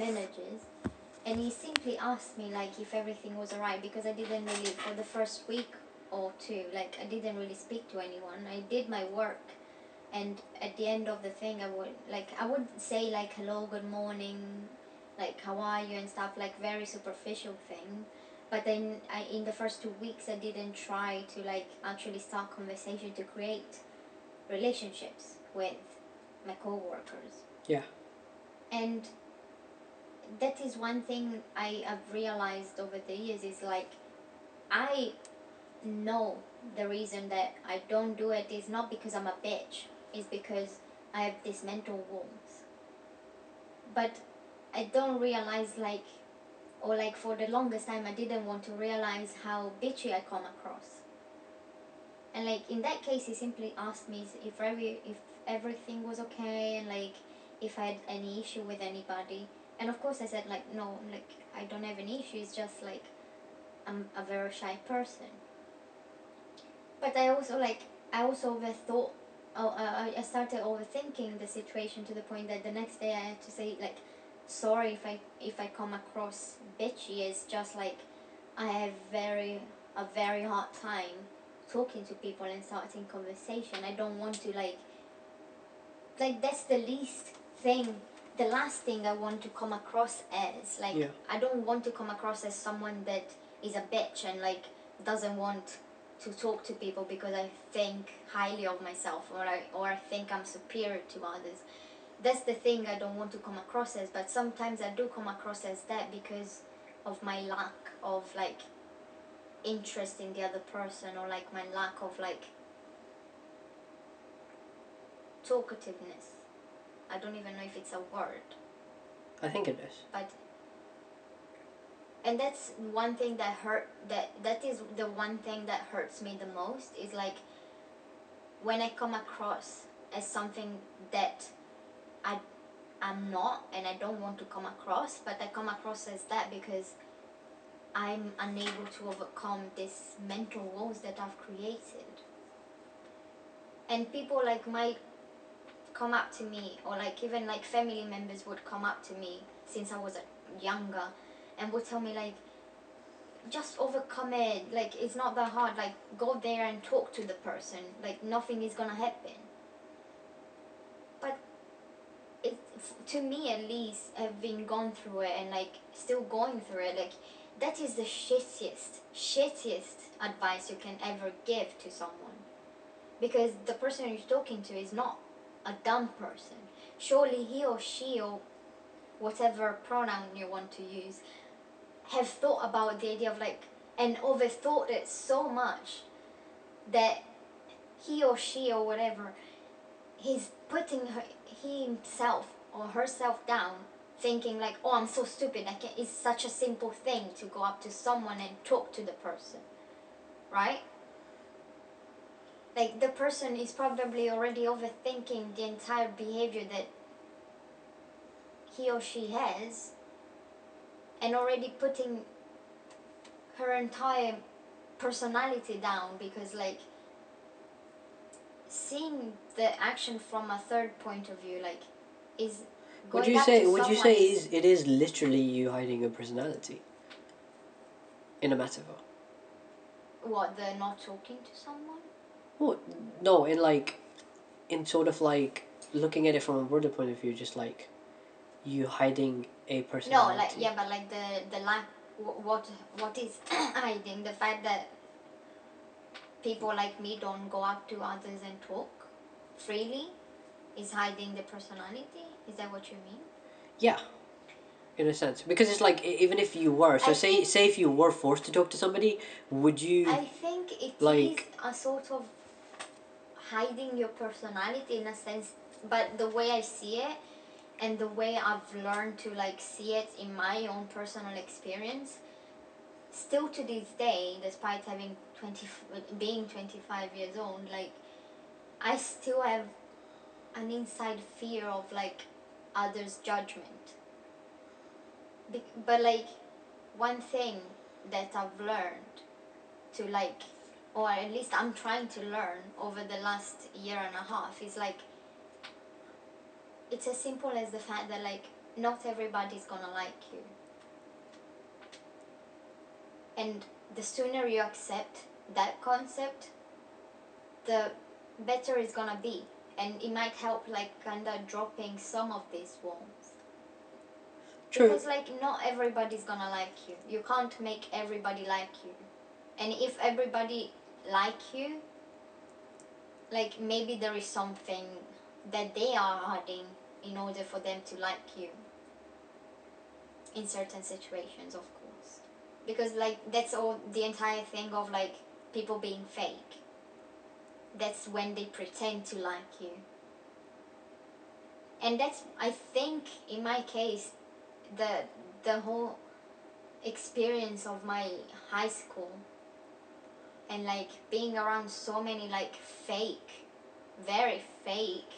managers, and he simply asked me like if everything was alright, because I didn't really, for the first week or two, like I didn't really speak to anyone. I did my work, and at the end of the thing I would say like hello, good morning, like how are you and stuff, like very superficial thing. But then in the first 2 weeks I didn't try to like actually start conversation to create relationships with my co-workers. Yeah. And that is one thing I have realized over the years, is like I know the reason that I don't do it is not because I'm a bitch, it's because I have these mental wounds. But I don't realize like, or like for the longest time I didn't want to realize how bitchy I come across. And like in that case he simply asked me if everything was okay, and like if I had any issue with anybody. And of course I said like no, like I don't have any issue, it's just like I'm a very shy person. But I also overthought. I started overthinking the situation to the point that the next day I had to say like, sorry if I come across bitchy. It's just like I have a very hard time talking to people and starting conversation. I don't want to like that's the last thing I want to come across as. Like, yeah. I don't want to come across as someone that is a bitch and like doesn't want to talk to people because I think highly of myself, or I think I'm superior to others. That's the thing I don't want to come across as. But sometimes I do come across as that because of my lack of like interest in the other person, or like my lack of like talkativeness. I don't even know if it's a word. I think it is. But and that's one thing that is the one thing that hurts me the most, is like when I come across as something that I'm not, and I don't want to come across, but I come across as that because I'm unable to overcome this mental walls that I've created. And people like might come up to me, or like even like family members would come up to me since I was younger and would tell me like, just overcome it, like it's not that hard, like go there and talk to the person, like nothing is gonna happen. But it, to me at least, I've been gone through it and like still going through it, like that is the shittiest advice you can ever give to someone, because the person you're talking to is not a dumb person. Surely he or she, or whatever pronoun you want to use, have thought about the idea of like, and overthought it so much that he or she or whatever, he's putting himself or herself down, thinking like, oh, I'm so stupid, it's such a simple thing to go up to someone and talk to the person, right? Like the person is probably already overthinking the entire behavior that he or she has, and already putting her entire personality down, because like seeing the action from a third point of view, like, is Would going you up say? to Would you someone say it is literally you hiding your personality? In a metaphor. what, the not talking to someone? Well, no, in sort of like looking at it from a broader point of view, just like you hiding a personality. No, like yeah, but like the lack, what is hiding, the fact that people like me don't go up to others and talk freely, is hiding the personality? Is that what you mean? Yeah, in a sense, because it's like even if you were, so say if you were forced to talk to somebody, would you? I think it is a sort of hiding your personality in a sense, but the way I see it, and the way I've learned to like see it in my own personal experience, still to this day, despite being 25 years old, like I still have an inside fear of like others' judgment. But like one thing that I've learned to like, or at least I'm trying to learn over the last year and a half, is like, it's as simple as the fact that like not everybody's gonna like you. And the sooner you accept that concept, the better it's gonna be. And it might help, like, kind of dropping some of these walls. True. Because, like, not everybody's gonna like you. You can't make everybody like you. And if everybody like you, like, maybe there is something that they are adding in order for them to like you. In certain situations, of course. Because, like, that's all the entire thing of, like, people being fake. That's when they pretend to like you. And that's, I think, in my case, the whole experience of my high school and, like, being around so many, like, fake, very fake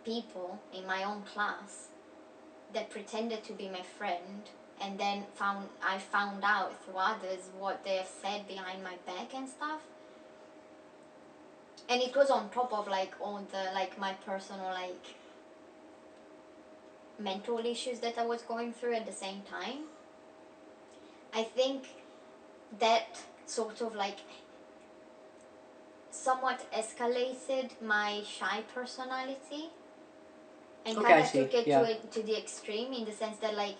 people in my own class that pretended to be my friend, and then I found out through others what they have said behind my back and stuff. And it was on top of, like, all the, like, my personal, like, mental issues that I was going through at the same time. I think that sort of, like, somewhat escalated my shy personality and Okay, kind I of see. took it Yeah. to the extreme, in the sense that, like,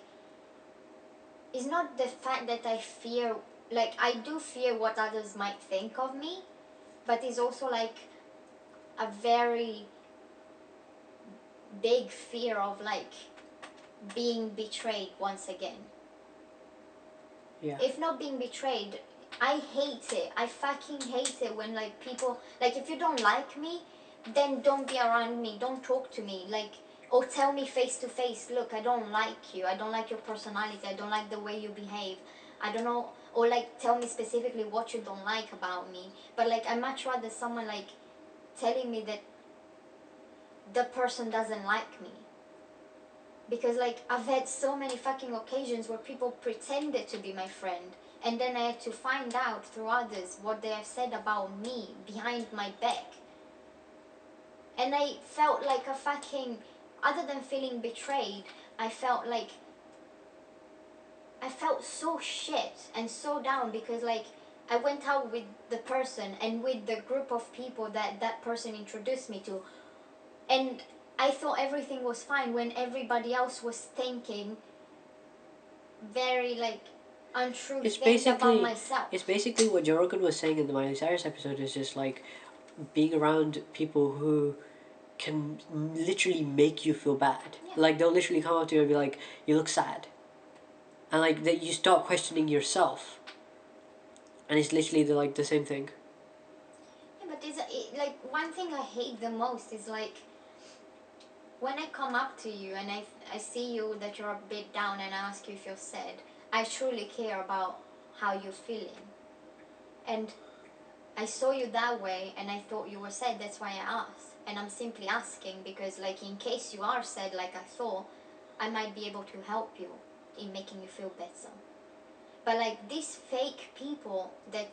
it's not the fact that I fear, like, I do fear what others might think of me, but it's also, like, a very big fear of, like, being betrayed once again. Yeah. If not being betrayed, I hate it. I fucking hate it when, like, people, like, if you don't like me, then don't be around me. Don't talk to me. Like, or tell me face to face, look, I don't like you. I don't like your personality. I don't like the way you behave. I don't know. Or, like, tell me specifically what you don't like about me. But, like, I much rather someone, like, telling me that the person doesn't like me. Because, like, I've had so many fucking occasions where people pretended to be my friend, and then I had to find out through others what they have said about me behind my back. And I felt like a fucking, other than feeling betrayed, I felt so shit and so down, because, like, I went out with the person and with the group of people that person introduced me to, and I thought everything was fine when everybody else was thinking very, like, untrue It's things about basically myself. it's basically what Joe Rogan was saying in the Miley Cyrus episode, is just like being around people who can literally make you feel bad. Yeah. Like, they'll literally come up to you and be like, "You look sad," and, like, that you start questioning yourself. And it's literally the same thing. Yeah, but like, one thing I hate the most is, like, when I come up to you and I see you that you're a bit down and I ask you if you're sad, I truly care about how you're feeling. And I saw you that way and I thought you were sad, that's why I asked. And I'm simply asking because, like, in case you are sad like I thought, I might be able to help you in making you feel better. But, like, these fake people that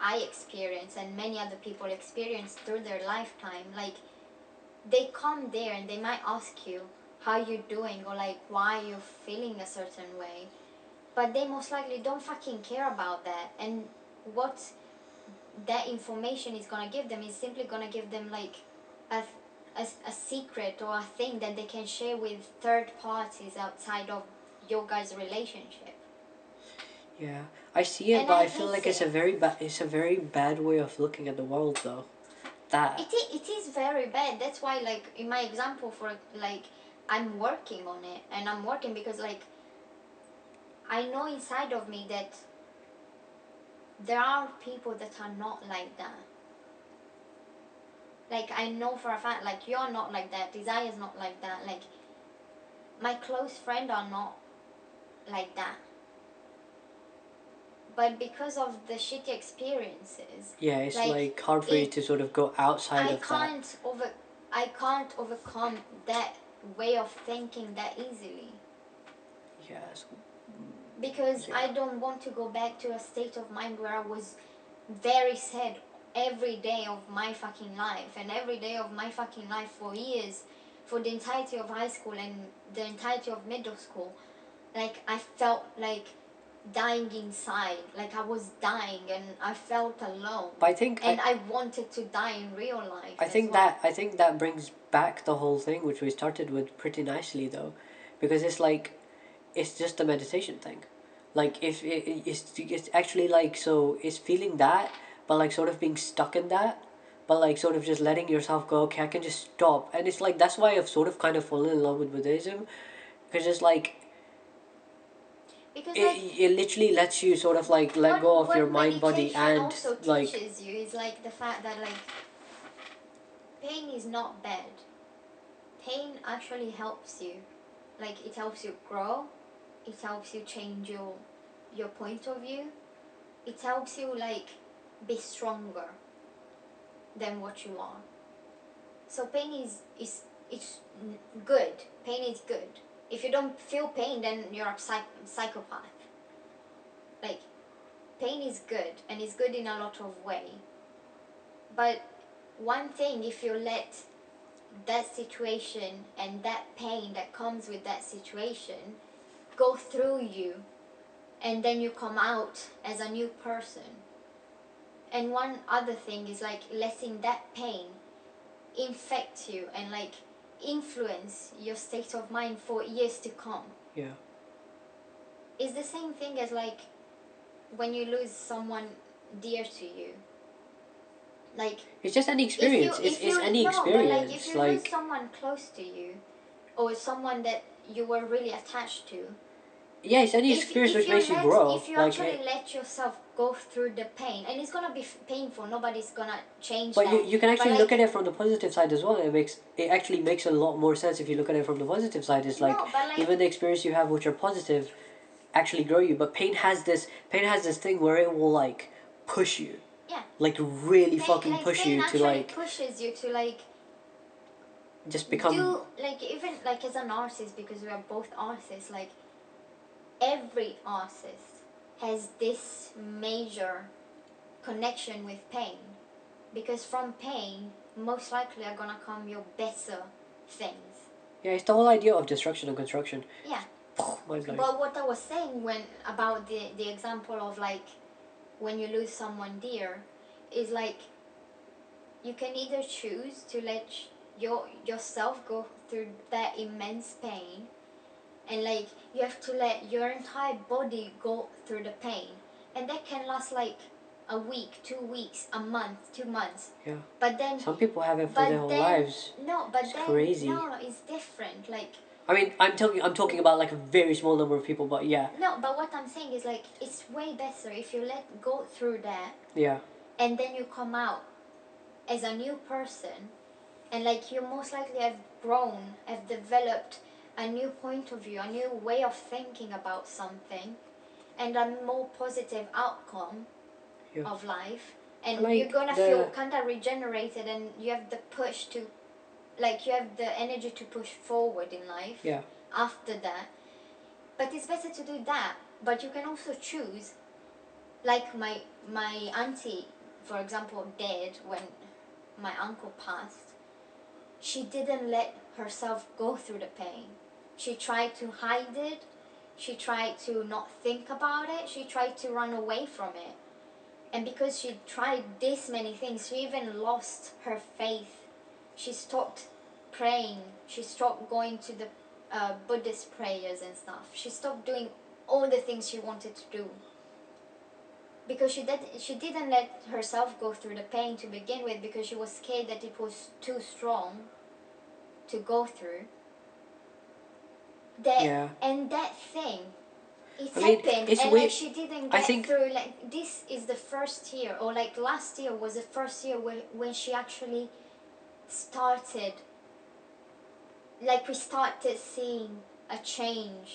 I experience and many other people experience through their lifetime, like, they come there and they might ask you how you're doing, or, like, why you're feeling a certain way, but they most likely don't fucking care about that. And what that information is gonna give them is simply gonna give them, like, a, a secret or a thing that they can share with third parties outside of your guys' relationship. Yeah, I see it, And but I I feel hate like it's a it. very bad way of looking at the world, though. That. It is very bad. That's why, like, in my example, for, like, I'm working on it, and I'm working because, like, I know inside of me that there are people that are not like that. Like, I know for a fact, like, you're not like that, Desire's not like that, like, my close friend are not like that. But because of the shitty experiences, Yeah, it's like, like hard for you to sort of go outside I of that. I can't overcome that way of thinking that easily. Yes. Because Yeah. I don't want to go back to a state of mind where I was very sad every day of my fucking life, and every day of my fucking life for years, for the entirety of high school and the entirety of middle school, like I felt like dying inside, like I was dying and I felt alone. But I think and I wanted to die in real life. I think that brings back the whole thing which we started with pretty nicely though, because it's just a meditation thing. Like if it's actually like, so it's feeling that, but like sort of being stuck in that, but like sort of just letting yourself go. Okay, I can just stop, and it's like that's why I've sort of kind of fallen in love with Buddhism, because it's like because it literally lets you sort of like let go of your mind, body, and also like teaches you is like the fact that like pain is not bad. Pain actually helps you. Like it helps you grow. It helps you change your point of view. It helps you like be stronger than what you are. So pain is it's good. Pain is good. If you don't feel pain, then you're a psychopath. Like pain is good and it's good in a lot of way. But one thing, if you let that situation and that pain that comes with that situation go through you, and then you come out as a new person. And one other thing is like letting that pain infect you and like influence your state of mind for years to come. yeah. It's the same thing as like when you lose someone dear to you. Like It's just any experience. It's any no, but like if experience. you lose Like someone close to you or someone that you were really attached to, yeah, it's any experience which makes you grow. if you Like actually let yourself go through the pain, and it's gonna be painful, nobody's gonna change but that. you can actually But look like, at it from the positive side as well. It actually makes a lot more sense if you look at it from the positive side. It's like no, but like, even the experience you have which are positive actually grow you. But pain has this thing where it will like push you. yeah, Like really fucking push pain you to actually like pushes you to like just become do like, even like as an artist, because we are both artists, like every artist has this major connection with pain, because from pain most likely are gonna come your better things. yeah. It's the whole idea of destruction and construction. Yeah. Mind blowing. But what I was saying when about the example of like when you lose someone dear is like you can either choose to let yourself go through that immense pain, and like you have to let your entire body go through the pain, and that can last like a week, 2 weeks, a month, 2 months. Yeah. But then Some people have it for their whole lives. no, but It's then crazy. no, it's different. Like I mean, I'm talking about like a very small number of people, but yeah. no, but what I'm saying is like it's way better if you let go through that, Yeah. and then you come out as a new person, and like you most likely have grown, have developed a new point of view, a new way of thinking about something, and a more positive outcome Yeah. of life, and Like you're gonna feel kind of regenerated, and you have the push to, like you have the energy to push forward in life. Yeah. After that, but it's better to do that. But you can also choose, like my auntie, for example, did when my uncle passed. She didn't let herself go through the pain. She tried to hide it. She tried to not think about it. She tried to run away from it. And because she tried this many things, she even lost her faith. She stopped praying. She stopped going to the Buddhist prayers and stuff. She stopped doing all the things she wanted to do. Because she didn't let herself go through the pain to begin with, because she was scared that it was too strong to go through. And that thing, it happened, and like she didn't get through. Like this is the first year, or like last year was the first year when she actually started, like we started seeing a change